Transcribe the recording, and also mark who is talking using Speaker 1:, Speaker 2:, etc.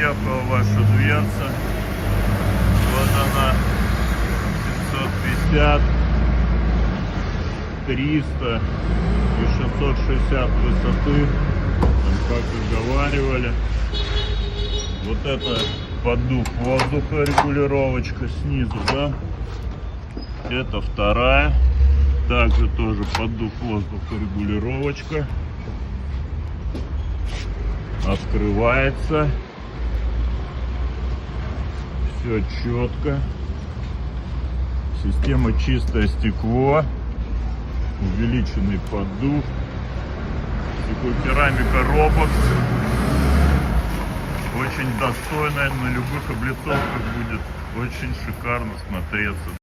Speaker 1: приехала ваша дверца. Вот она, 750, 300 и 660 высоты, как и говорили. Вот это поддув воздуха, регулировочка снизу, да. Это вторая, также тоже поддув воздуха, регулировочка. Открывается. Все четко. Система чистое стекло. Увеличенный поддув. Стеклокерамика Robox. Очень достойная, на любых облицовках будет очень шикарно смотреться.